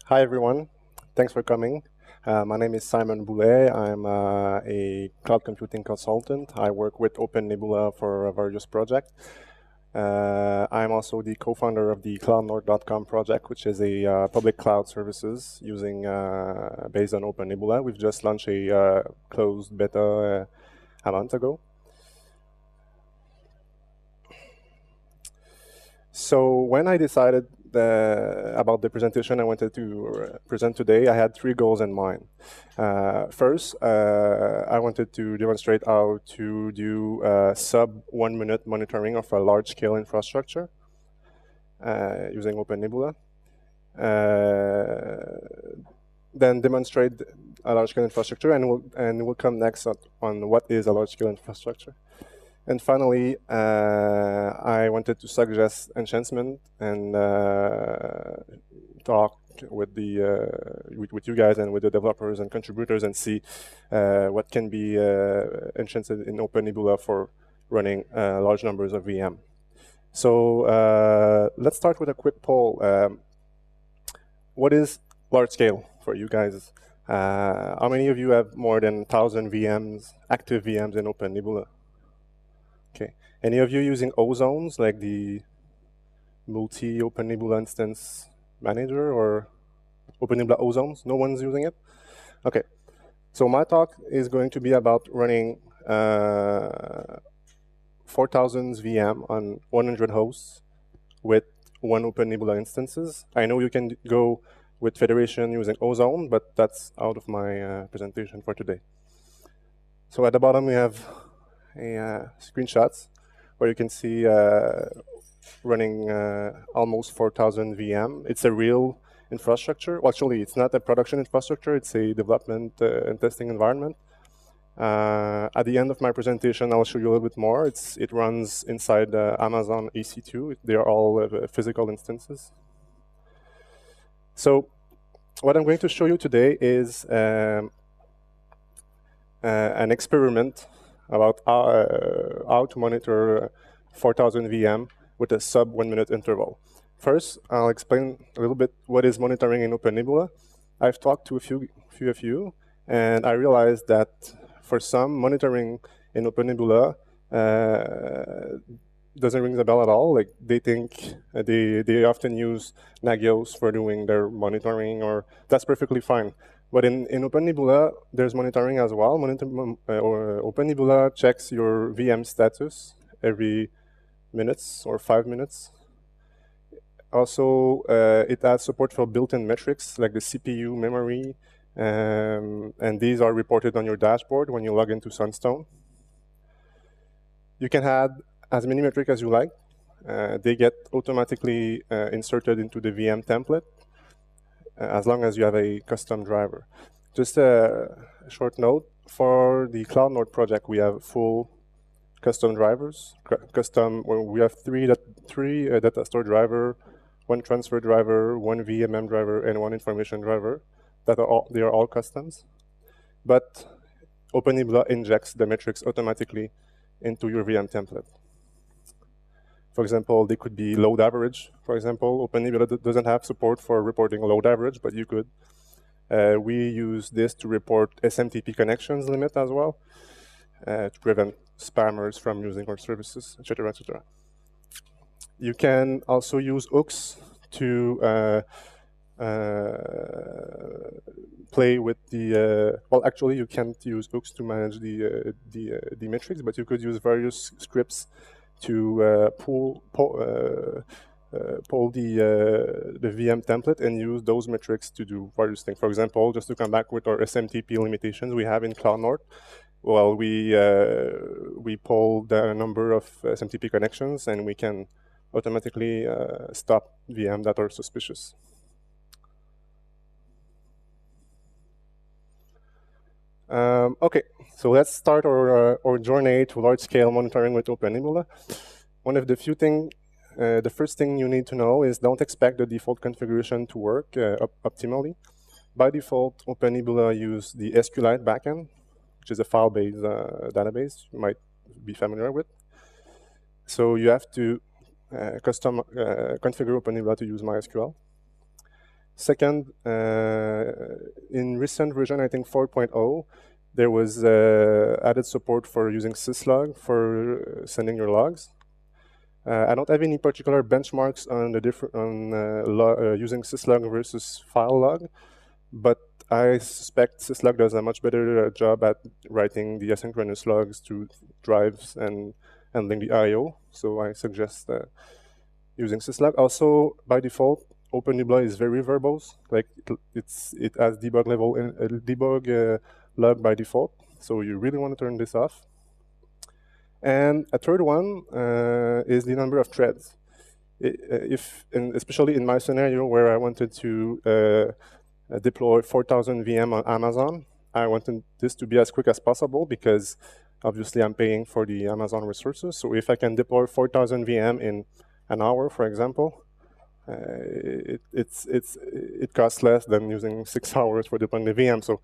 Hi, everyone. Thanks for coming. My name is Simon Boulet. I'm a cloud computing consultant. I work with OpenNebula for various projects. I'm also the co-founder of the cloudnord.com project, which is a public cloud services using based on OpenNebula. We've just launched a closed beta a month ago. So when I decided about the presentation I wanted to present today, I had three goals in mind. First, I wanted to demonstrate how to do sub 1 minute monitoring of a large scale infrastructure using OpenNebula. Then demonstrate a large scale infrastructure, and we'll come next on what is a large scale infrastructure. And finally, I wanted to suggest enhancement and talk with with you guys and with the developers and contributors and see what can be enhanced in OpenNebula for running large numbers of VM. So let's start with a quick poll. What is large scale for you guys? How many of you have more than 1,000 VMs, active VMs in OpenNebula? Okay. Any of you using O-zones, like the multi-OpenNebula instance manager or OpenNebula O-zones? No one's using it? Okay. So my talk is going to be about running 4,000 VM on 100 hosts with one OpenNebula instances. I know you can go with federation using O-zone, but that's out of my presentation for today. So at the bottom, we have screenshots where you can see running almost 4,000 VM. It's a real infrastructure. Well, actually, it's not a production infrastructure. It's a development and testing environment. At the end of my presentation, I'll show you a little bit more. It runs inside Amazon EC2. They are all physical instances. So what I'm going to show you today is an experiment about how to monitor 4,000 VM with a sub 1 minute interval. First, I'll explain a little bit what is monitoring in OpenNebula. I've talked to a few of you, and I realized that for some, monitoring in OpenNebula doesn't ring the bell at all. Like they think they often use Nagios for doing their monitoring, or that's perfectly fine. But in OpenNebula, there's monitoring as well. OpenNebula checks your VM status every minutes or 5 minutes. Also, it has support for built-in metrics like the CPU, memory, and these are reported on your dashboard when you log into Sunstone. You can add as many metrics as you like. They get automatically inserted into the VM template, as long as you have a custom driver. Just a short note, for the CloudNord project, we have full custom drivers. We have three data store driver, one transfer driver, one VMM driver, and one information driver. They are all customs. But OpenNebula injects the metrics automatically into your VM template. For example, they could be load average. For example, OpenNebula doesn't have support for reporting load average, but you could. We use this to report SMTP connections limit as well, to prevent spammers from using our services, etc., etc. You can also use hooks to play with the, well, actually, you can't use hooks to manage the metrics, but you could use various scripts to pull the VM template and use those metrics to do various things. For example, just to come back with our SMTP limitations we have in CloudNord, well, we pull the number of SMTP connections, and we can automatically stop VM that are suspicious. Okay, so let's start our journey to large-scale monitoring with OpenNebula. One of the few things, the first thing you need to know is don't expect the default configuration to work optimally. By default, OpenNebula uses the SQLite backend, which is a file-based database you might be familiar with. So you have to custom configure OpenNebula to use MySQL. Second, in recent version, I think 4.0, there was added support for using syslog for sending your logs. I don't have any particular benchmarks on the using syslog versus file log, but I suspect syslog does a much better job at writing the asynchronous logs to drives and handling the I/O. So I suggest using syslog. Also, by default, OpenNebula is very verbose. Like it has debug level and debug log by default. So you really want to turn this off. And a third one is the number of threads. Especially in my scenario where I wanted to deploy 4,000 VM on Amazon, I wanted this to be as quick as possible because obviously I'm paying for the Amazon resources. So if I can deploy 4,000 VM in an hour, for example, it costs less than using 6 hours for deploying the VM. So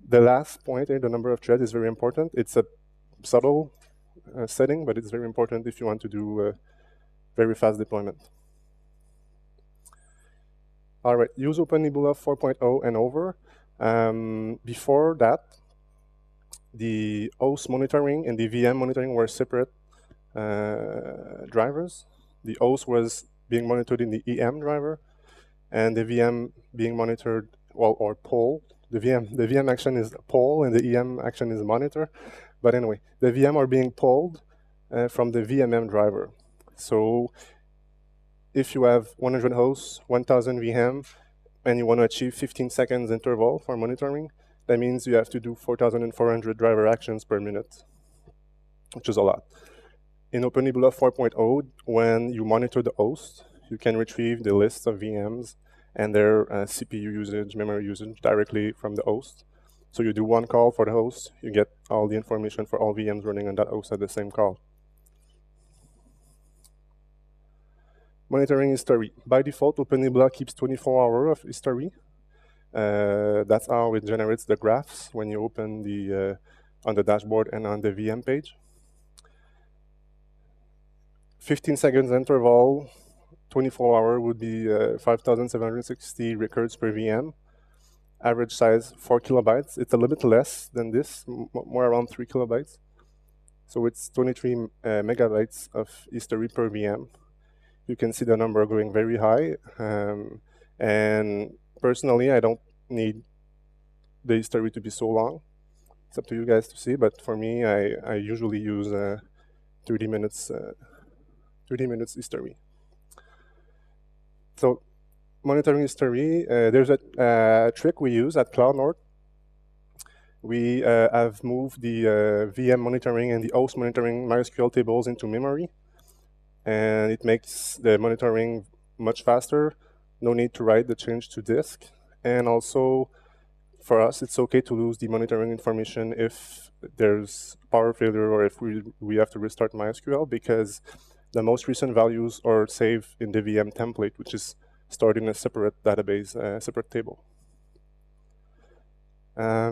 the last point here, the number of threads, is very important. It's a subtle setting, but it's very important if you want to do very fast deployment. All right, use OpenNebula 4.0 and over. Before that, the host monitoring and the VM monitoring were separate drivers. The host was being monitored in the EM driver, and the VM being monitored, well, or poll. The VM action is poll, and the EM action is monitor. But anyway, the VM are being polled from the VMM driver. So if you have 100 hosts, 1,000 VM, and you want to achieve 15 seconds interval for monitoring, that means you have to do 4,400 driver actions per minute, which is a lot. In OpenNebula 4.0, when you monitor the host, you can retrieve the list of VMs and their CPU usage, memory usage directly from the host. So you do one call for the host, you get all the information for all VMs running on that host at the same call. Monitoring history. By default, OpenNebula keeps 24 hours of history. That's how it generates the graphs when you open the on the dashboard and on the VM page. 15 seconds interval, 24 hours would be 5,760 records per VM. Average size 4 kilobytes. It's a little bit less than this, more around 3 kilobytes. So it's 23 megabytes of history per VM. You can see the number going very high. And personally, I don't need the history to be so long. It's up to you guys to see, but for me, I usually use 30 minutes history. So monitoring history, there's a trick we use at CloudNorth. We have moved the VM monitoring and the host monitoring MySQL tables into memory, and it makes the monitoring much faster. No need to write the change to disk. And also, for us, it's okay to lose the monitoring information if there's power failure or if we have to restart MySQL, because the most recent values are saved in the VM template, which is stored in a separate database, separate table.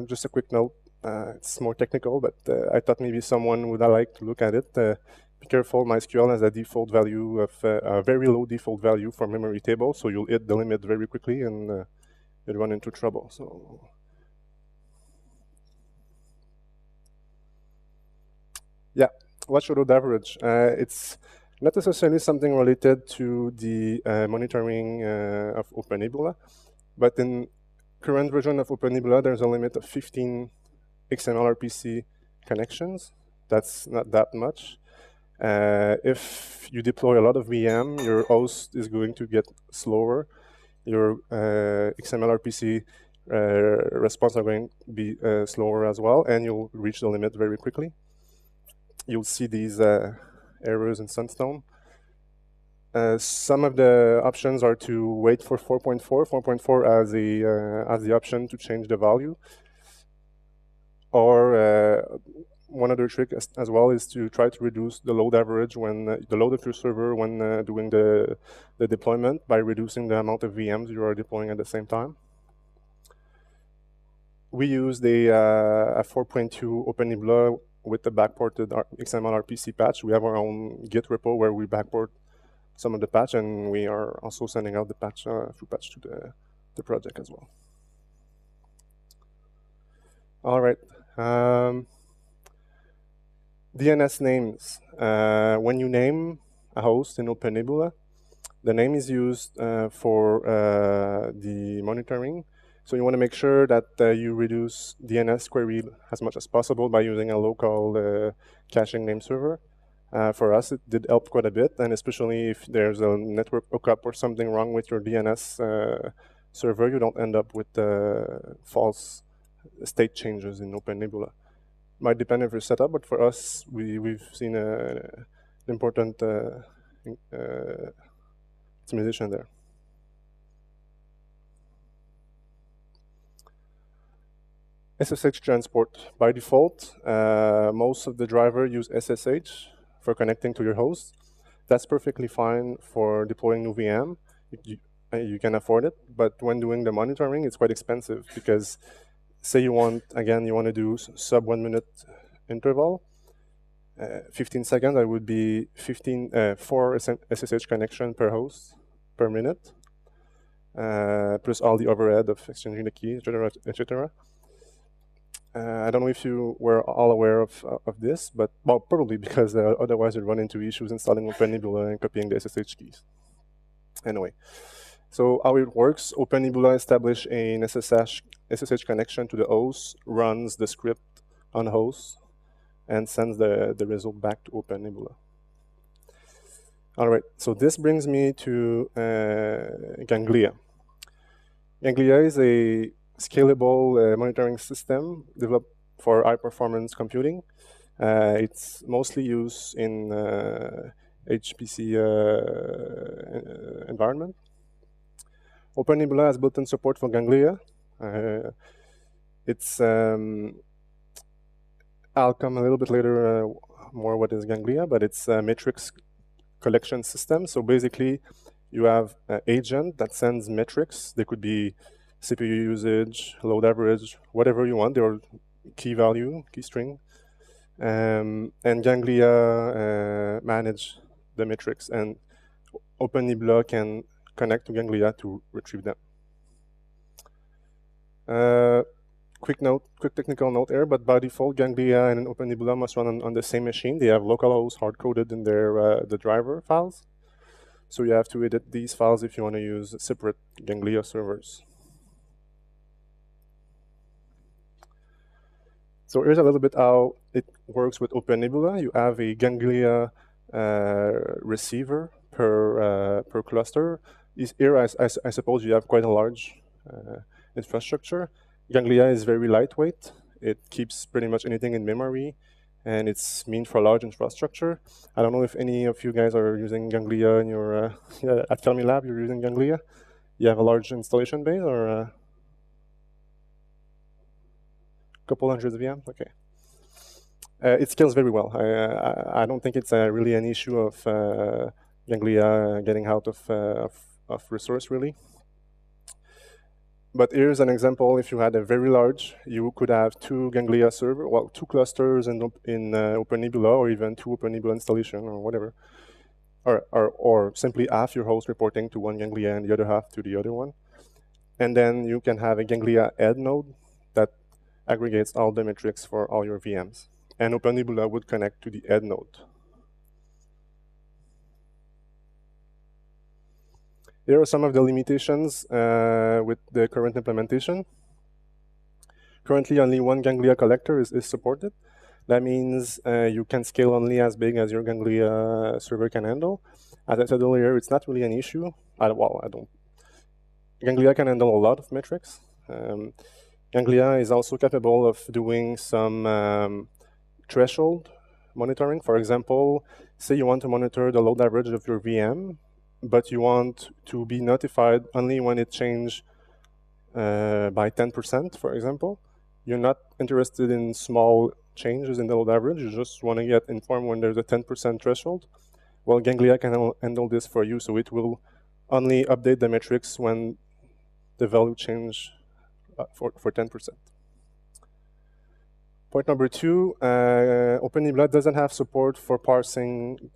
Just a quick note, it's more technical, but I thought maybe someone would like to look at it. Be careful, MySQL has a default value of a very low default value for memory table, so you'll hit the limit very quickly and you'll run into trouble. So, yeah, what's your load average? It's not necessarily something related to the monitoring of OpenNebula, but in current version of OpenNebula, there's a limit of 15 XML RPC connections. That's not that much. If you deploy a lot of VM, your host is going to get slower. Your XML RPC response are going to be slower as well, and you'll reach the limit very quickly. You'll see these errors in Sunstone. Some of the options are to wait for 4.4. 4.4 as the option to change the value. Or one other trick as well is to try to reduce the load average when the load of your server when doing the deployment by reducing the amount of VMs you are deploying at the same time. We use the 4.2 OpenNebula with the backported XML RPC patch. We have our own Git repo where we backport some of the patch, and we are also sending out the patch through patch to the project as well. All right. DNS names. When you name a host in OpenNebula, the name is used for the monitoring. So you want to make sure that you reduce DNS query as much as possible by using a local caching name server. For us, it did help quite a bit, and especially if there's a network hookup or something wrong with your DNS server, you don't end up with false state changes in OpenNebula. Might depend on your setup, but for us, we've seen an important optimization there. SSH transport. By default, most of the drivers use SSH for connecting to your host. That's perfectly fine for deploying new VM. You can afford it, but when doing the monitoring, it's quite expensive because say you want to do sub 1 minute interval, 15 seconds, that would be 4 SSH connection per host per minute, plus all the overhead of exchanging the key, etc., etc. I don't know if you were all aware of this, but well, probably because otherwise you'd run into issues installing OpenNebula and copying the SSH keys. Anyway, so how it works, OpenNebula establishes an SSH connection to the host, runs the script on host, and sends the result back to OpenNebula. All right, so this brings me to Ganglia. Ganglia is a scalable monitoring system developed for high-performance computing. It's mostly used in HPC environment. OpenNebula has built-in support for Ganglia. I'll come a little bit later more what is Ganglia, but it's a metrics collection system. So basically, you have an agent that sends metrics. They could be CPU usage, load average, whatever you want. They are key value, key string. And Ganglia manage the metrics, and OpenNebula can connect to Ganglia to retrieve them. Quick technical note here, but by default, Ganglia and OpenNebula must run on the same machine. They have localhost hard-coded in their the driver files. So you have to edit these files if you want to use separate Ganglia servers. So here's a little bit how it works with OpenNebula. You have a Ganglia receiver per cluster. Here, I suppose you have quite a large infrastructure. Ganglia is very lightweight. It keeps pretty much anything in memory, and it's meant for large infrastructure. I don't know if any of you guys are using Ganglia in your, at Fermilab, you're using Ganglia. You have a large installation base, or couple hundred VMs? Okay. It scales very well. I don't think it's really an issue of Ganglia getting out of resource, really. But here's an example. If you had a very large, you could have 2 Ganglia servers, well, 2 clusters in OpenNebula, or even 2 OpenNebula installation, or whatever. Or simply half your host reporting to one Ganglia and the other half to the other one. And then you can have a Ganglia head node that aggregates all the metrics for all your VMs. And OpenNebula would connect to the head node. Here are some of the limitations with the current implementation. Currently, only one Ganglia collector is supported. That means you can scale only as big as your Ganglia server can handle. As I said earlier, it's not really an issue. Ganglia can handle a lot of metrics. Ganglia is also capable of doing some threshold monitoring. For example, say you want to monitor the load average of your VM, but you want to be notified only when it changed by 10%, for example. You're not interested in small changes in the load average. You just want to get informed when there's a 10% threshold. Well, Ganglia can handle this for you, so it will only update the metrics when the value change for 10%. Point number 2, OpenNebula doesn't have support for parsing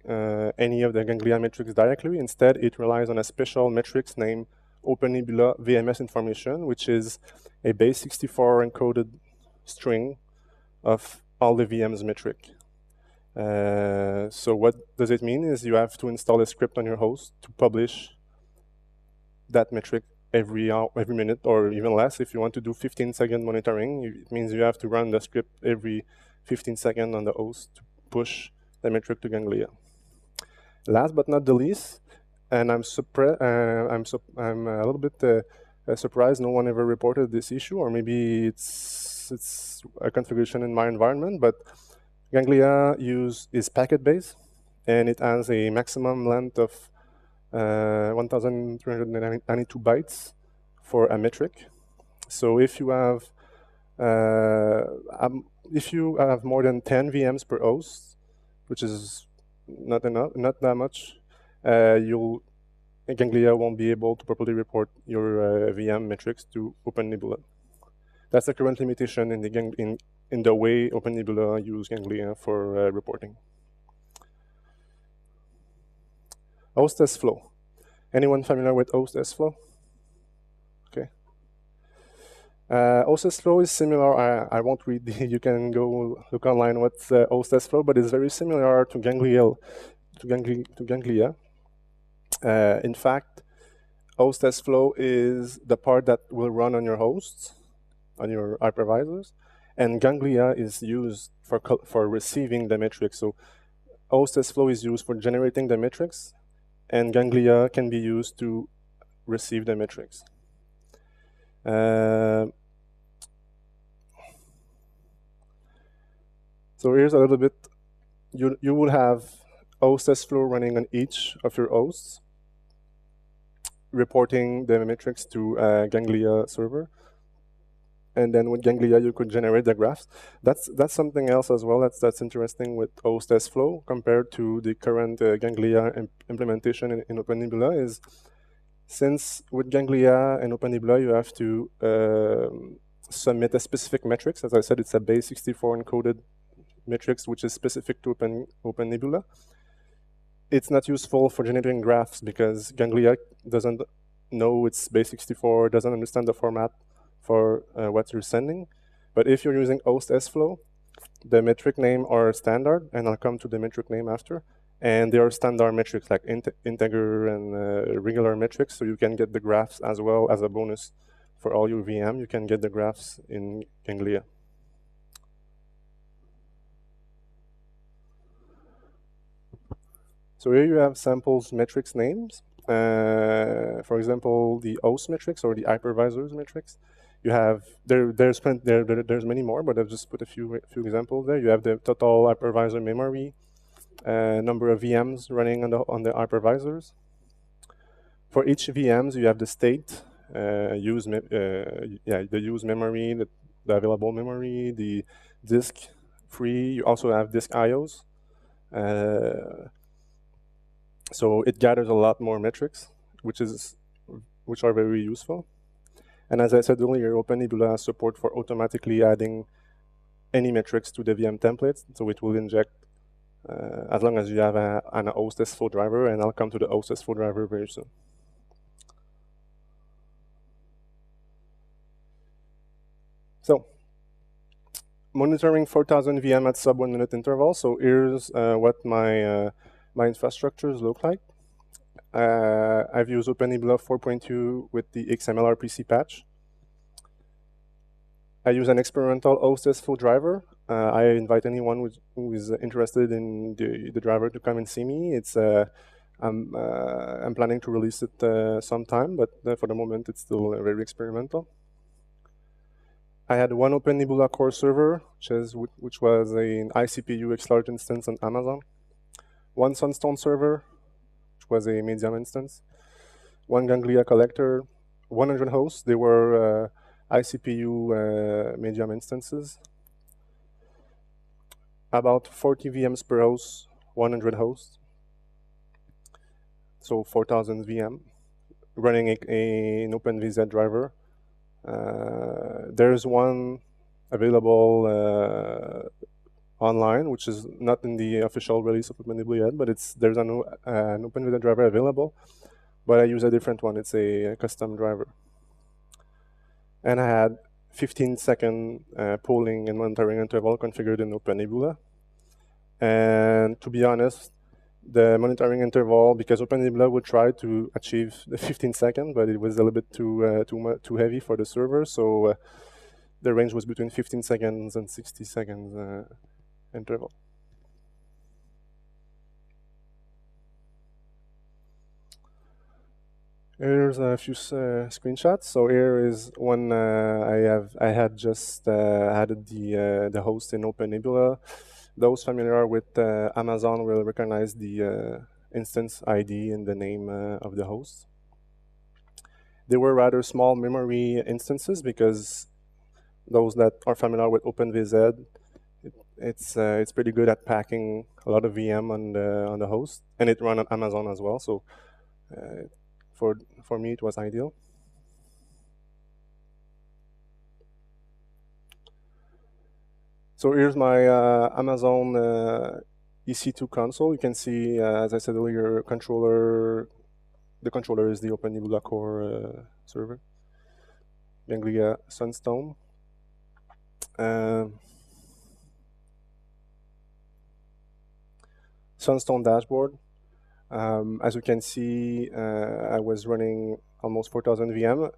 any of the Ganglia metrics directly. Instead, it relies on a special metrics named OpenNebula VMS information, which is a base 64 encoded string of all the VM's metric. So what does it mean is you have to install a script on your host to publish that metric every hour, every minute, or even less. If you want to do 15-second monitoring, it means you have to run the script every 15 seconds on the host to push the metric to Ganglia. Last but not the least, and I'm a little bit surprised no one ever reported this issue, or maybe it's a configuration in my environment, but Ganglia is packet-based, and it has a maximum length of 1,392 bytes for a metric. So if you have more than 10 VMs per host, which is not that much, Ganglia won't be able to properly report your VM metrics to OpenNebula. That's the current limitation in the way OpenNebula use Ganglia for reporting. OSS-Flow. Anyone familiar with OSS-Flow? Okay. OSS-Flow is similar. I won't read you can go look online what's OSS-Flow, but it's very similar to Ganglia. In fact, OSS-Flow is the part that will run on your hosts, on your hypervisors, and Ganglia is used for receiving the metrics. So OSS-Flow is used for generating the metrics, and Ganglia can be used to receive the metrics. So here's a little bit. You will have OSS-Flow running on each of your hosts, reporting the metrics to Ganglia server. And then with Ganglia, you could generate the graphs. That's something else as well that's interesting with OSS-Flow compared to the current Ganglia implementation in OpenNebula is, since with Ganglia and OpenNebula, you have to submit a specific metrics. As I said, it's a base 64 encoded metrics, which is specific to OpenNebula. It's not useful for generating graphs because Ganglia doesn't know it's base 64, doesn't understand the format for what you're sending. But if you're using OSS-Flow, the metric name are standard, and I'll come to the metric name after. And they are standard metrics like integer and regular metrics, so you can get the graphs as well as a bonus for all your VM. You can get the graphs in Ganglia. So here you have samples metrics names. For example, the host metrics or the hypervisors metrics. You have there's many more, but I've just put a few examples there. You have the total hypervisor memory, number of VMs running on the hypervisors. For each VMs, you have the state, the use memory, the available memory, the disk free. You also have disk IOs. So it gathers a lot more metrics, which are very useful. And as I said earlier, OpenNebula has support for automatically adding any metrics to the VM templates. So it will inject as long as you have an OSS-Flow driver, and I'll come to the OSS-Flow driver very soon. So monitoring 4,000 VM at sub 1 minute interval. So here's what my infrastructures look like. I've used OpenNebula 4.2 with the XML RPC patch. I use an experimental OSS-Flow driver. I invite anyone who is interested in the driver to come and see me. I'm planning to release it sometime, but for the moment it's still very experimental. I had one OpenNebula core server, which was an iCPU X-Large instance on Amazon. One Sunstone server, which was a medium instance. One Ganglia collector, 100 hosts. They were iCPU medium instances. About 40 VMs per host, 100 hosts. So 4,000 VM, running an OpenVZ driver. There's one available online, which is not in the official release of OpenNebula yet, but there's an OpenNebula driver available, but I use a different one. It's a custom driver. And I had 15-second polling and monitoring interval configured in OpenNebula. And to be honest, the monitoring interval, because OpenNebula would try to achieve the 15 seconds, but it was a little bit too heavy for the server. So the range was between 15 seconds and 60 seconds interval. Here's a few screenshots. So here is one I had just added the host in OpenNebula. Those familiar with Amazon will recognize the instance ID and the name of the host. They were rather small memory instances because those that are familiar with OpenVZ, it's pretty good at packing a lot of VM on the host, and it ran on Amazon as well. So for me, it was ideal. So here's my Amazon EC2 Console. You can see, as I said earlier, the controller is the OpenNebula core server. Ganglia Sunstone. Sunstone Dashboard. As you can see, I was running almost 4,000 VM.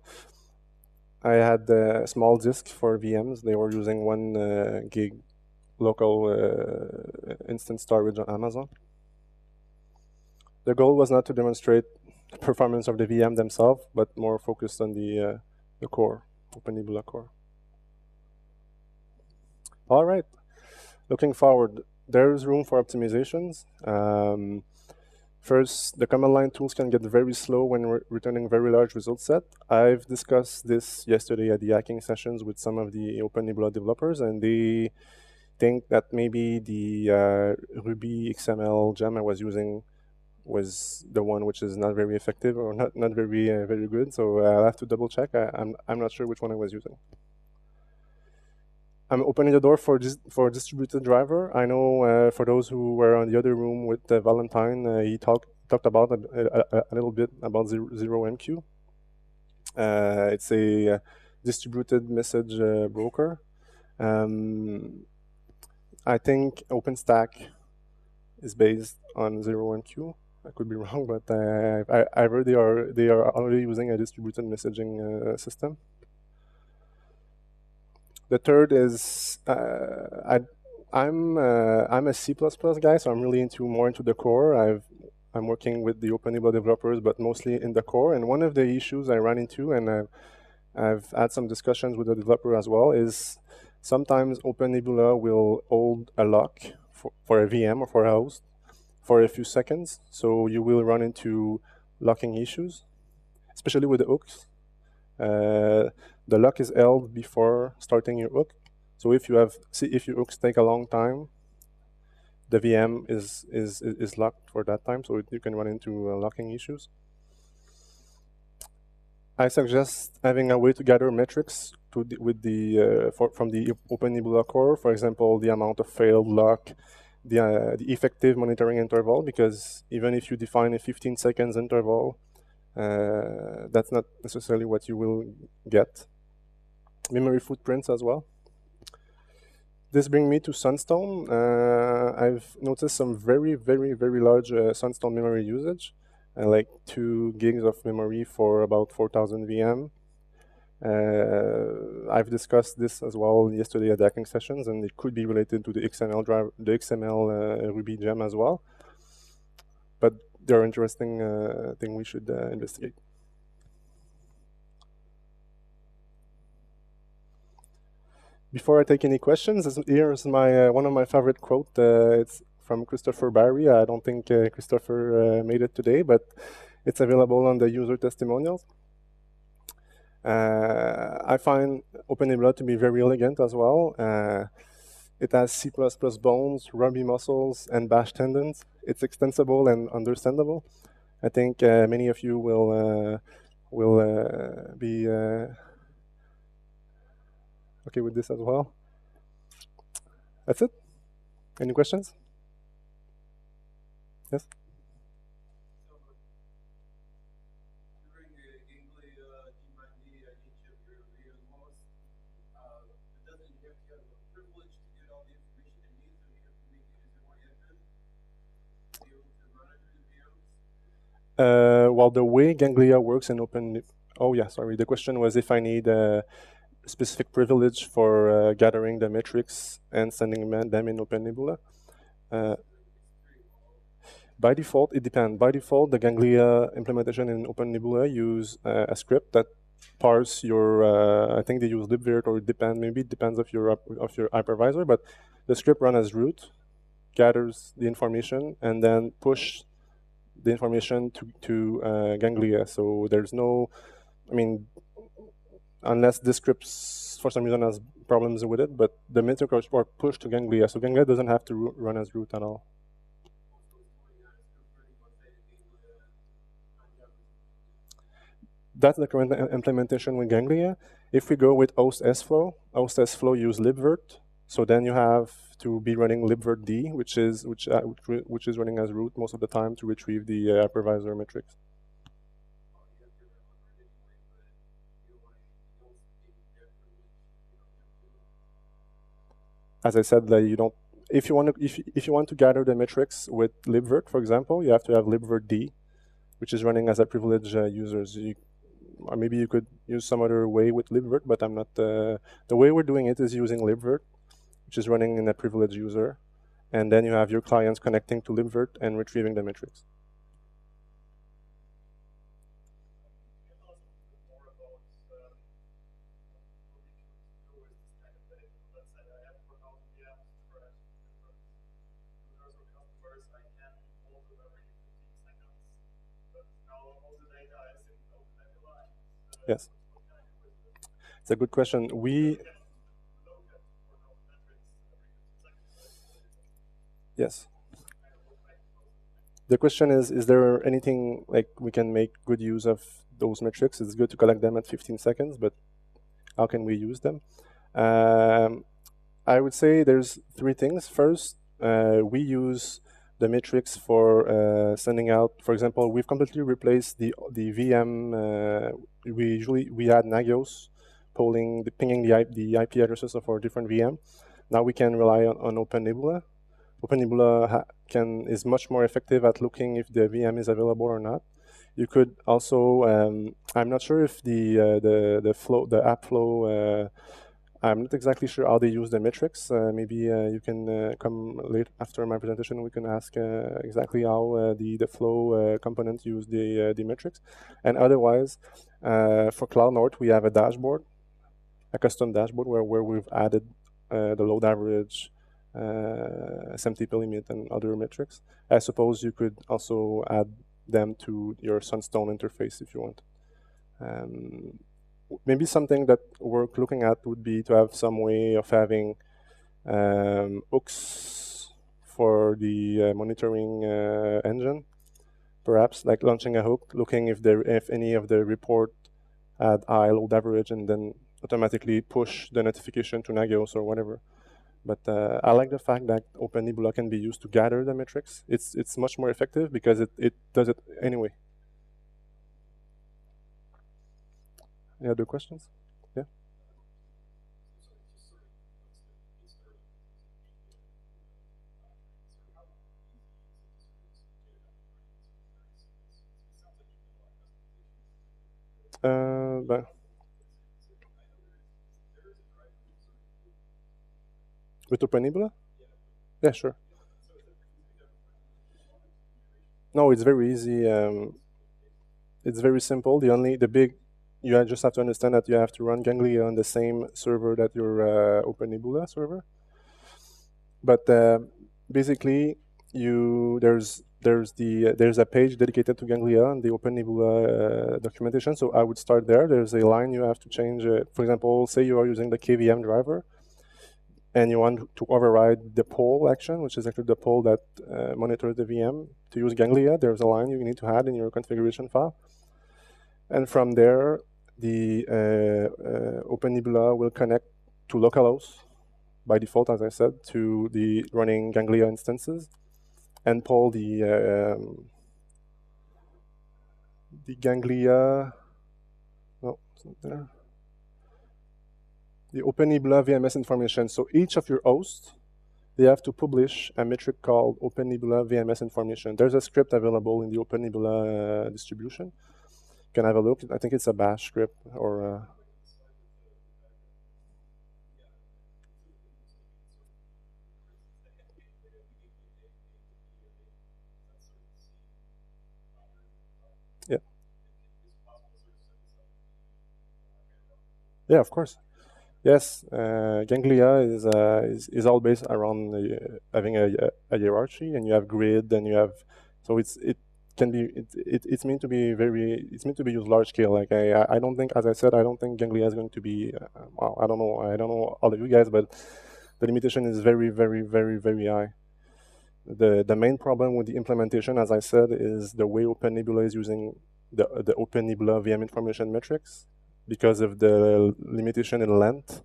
I had a small disk for VMs. They were using 1 gig local instance storage on Amazon. The goal was not to demonstrate the performance of the VM themselves, but more focused on the core, OpenNebula core. All right, looking forward, there's room for optimizations. First, the command line tools can get very slow when returning very large result set. I've discussed this yesterday at the hacking sessions with some of the OpenNebula developers, and they think that maybe the Ruby XML gem I was using was the one which is not very effective or not very good. So I'll have to double check. I'm not sure which one I was using. I'm opening the door for distributed driver. I know for those who were on the other room with Valentine, he talked about a little bit about ZeroMQ. It's a distributed message broker. I think OpenStack is based on ZeroMQ. I could be wrong, but I've heard they are already using a distributed messaging system. The third is I'm a C++ guy, so I'm really more into the core. I'm working with the OpenNebula developers, but mostly in the core. And one of the issues I ran into, and I've had some discussions with the developer as well, is sometimes OpenNebula will hold a lock for a VM or for a host for a few seconds. So you will run into locking issues, especially with the hooks. The lock is held before starting your hook. So if your hooks take a long time, the VM is locked for that time, so you can run into locking issues. I suggest having a way to gather metrics from the OpenNebula core. For example, the amount of failed lock, the effective monitoring interval, because even if you define a 15 seconds interval, that's not necessarily what you will get. Memory footprints as well. This brings me to Sunstone. I've noticed some very large Sunstone memory usage, like 2 gigs of memory for about 4,000 VM. I've discussed this as well yesterday at the hacking sessions, and it could be related to the XML drive, the XML Ruby gem as well. But they're interesting thing we should investigate. Before I take any questions, here's my one of my favorite quote. It's from Christopher Barry. I don't think Christopher made it today, but it's available on the user testimonials. I find OpenNebula to be very elegant as well. It has C++ bones, Ruby muscles, and Bash tendons. It's extensible and understandable. I think many of you will be okay with this as well. That's it. Any questions? Yes? Well, the way Ganglia works in the question was if I need a specific privilege for gathering the metrics and sending them in OpenNebula. By default, it depends. By default, the Ganglia implementation in OpenNebula use a script that parse your, I think they use libvirt, or maybe it depends of your hypervisor, but the script runs as root, gathers the information, and then push the information to Ganglia. So there's no, I mean, unless this script for some reason has problems with it, but the metrics are pushed to Ganglia. So Ganglia doesn't have to run as root at all. That's the current implementation with Ganglia. If we go with OSS-Flow, OSS-Flow use libvirt. So then you have to be running libvirt-d, which is running as root most of the time to retrieve the hypervisor metrics. As I said, you don't. If you want to gather the metrics with libvirt, for example, you have to have libvirt-d, which is running as a privileged user. Or maybe you could use some other way with libvirt, but I'm not. The way we're doing it is using libvirt, which is running in a privileged user, and then you have your clients connecting to libvirt and retrieving the metrics. Yes, it's a good question. Yes. The question is there anything like we can make good use of those metrics? It's good to collect them at 15 seconds, but how can we use them? I would say there's three things. First, we use the metrics for sending out. For example, we've completely replaced the VM. We had Nagios pinging the IP addresses of our different VM. Now we can rely on OpenNebula. OpenNebula is much more effective at looking if the VM is available or not. You could also, I'm not sure if the app flow, I'm not exactly sure how they use the metrics. Maybe you can come late after my presentation. We can ask exactly how the flow component use the metrics. And otherwise, for Cloud North, we have a dashboard, a custom dashboard where we've added the load average, SMTP limit, and other metrics. I suppose you could also add them to your Sunstone interface if you want. Maybe something that we're looking at would be to have some way of having hooks for the monitoring engine, perhaps like launching a hook, looking if any of the report had high load average, and then automatically push the notification to Nagios or whatever. But I like the fact that OpenNebula can be used to gather the metrics. It's much more effective because it does it anyway. Any other questions? Yeah. With OpenNebula? Yeah, sure. No, it's very easy. It's very simple. You just have to understand that you have to run Ganglia on the same server that your OpenNebula server. But basically, there's a page dedicated to Ganglia and the OpenNebula documentation. So I would start there. There's a line you have to change. For example, say you are using the KVM driver, and you want to override the poll action, which is actually the poll that monitors the VM. To use Ganglia, there's a line you need to add in your configuration file. And from there, the OpenNebula will connect to localhost by default, as I said, to the running Ganglia instances, and pull the Ganglia. No, it's not there. The OpenNebula VMS information. So each of your hosts they have to publish a metric called OpenNebula VMS information. There's a script available in the OpenNebula distribution. You can have a look. I think it's a bash script or yeah. Yeah, of course. Yes, Ganglia is all based around having a hierarchy, and you have grid, and you have so it's meant to be used large scale. Like I don't think, as I said, I don't think Ganglia is going to be. Well, I don't know all of you guys, but the limitation is very high. The main problem with the implementation, as I said, is the way OpenNebula is using the OpenNebula VM information metrics. Because of the limitation in length,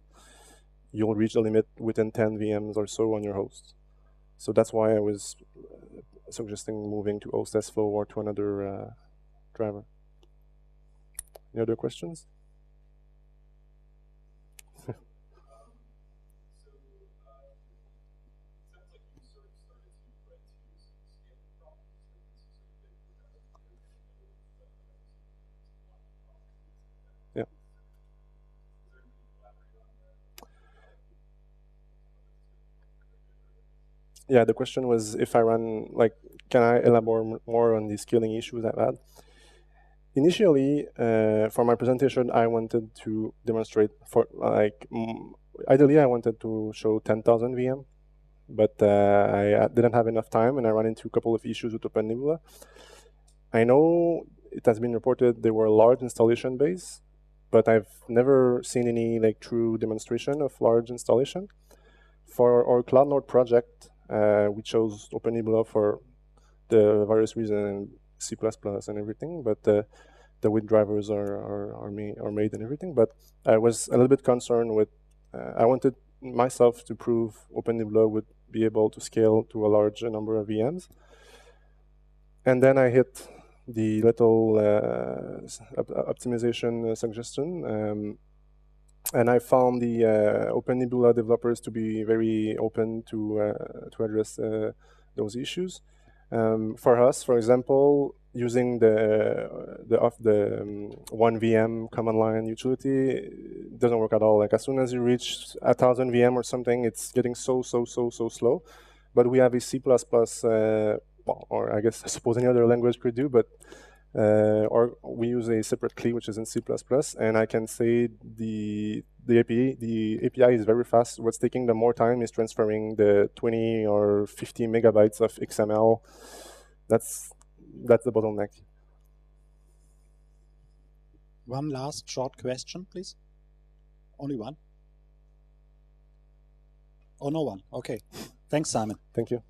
you'll reach the limit within 10 VMs or so on your host. So that's why I was suggesting moving to OSS Flow or to another driver. Any other questions? Yeah, the question was if I run, like, can I elaborate more on the scaling issues I've had? Initially, for my presentation, I wanted to demonstrate ideally I wanted to show 10,000 VM, but I didn't have enough time, and I ran into a couple of issues with OpenNebula. I know it has been reported they were large installation base, but I've never seen any like true demonstration of large installation. For our Cloud Node project, we chose OpenNebula for the various reasons, C++ and everything, but the WIT drivers are made and everything. But I was a little bit concerned with, I wanted myself to prove OpenNebula would be able to scale to a large number of VMs. And then I hit the little optimization suggestion. And I found the OpenNebula developers to be very open to address those issues. For us, for example, using the one VM command line utility doesn't work at all. Like as soon as you reach 1,000 VM or something, it's getting so slow. But we have a C++, well, or I guess I suppose any other language could do, but or we use a separate CLI, which is in C++, and I can say the API is very fast. What's taking the more time is transferring the 20 or 50 megabytes of XML. That's the bottleneck. One last short question, please. Only one? Oh, no one. Okay. Thanks, Simon. Thank you.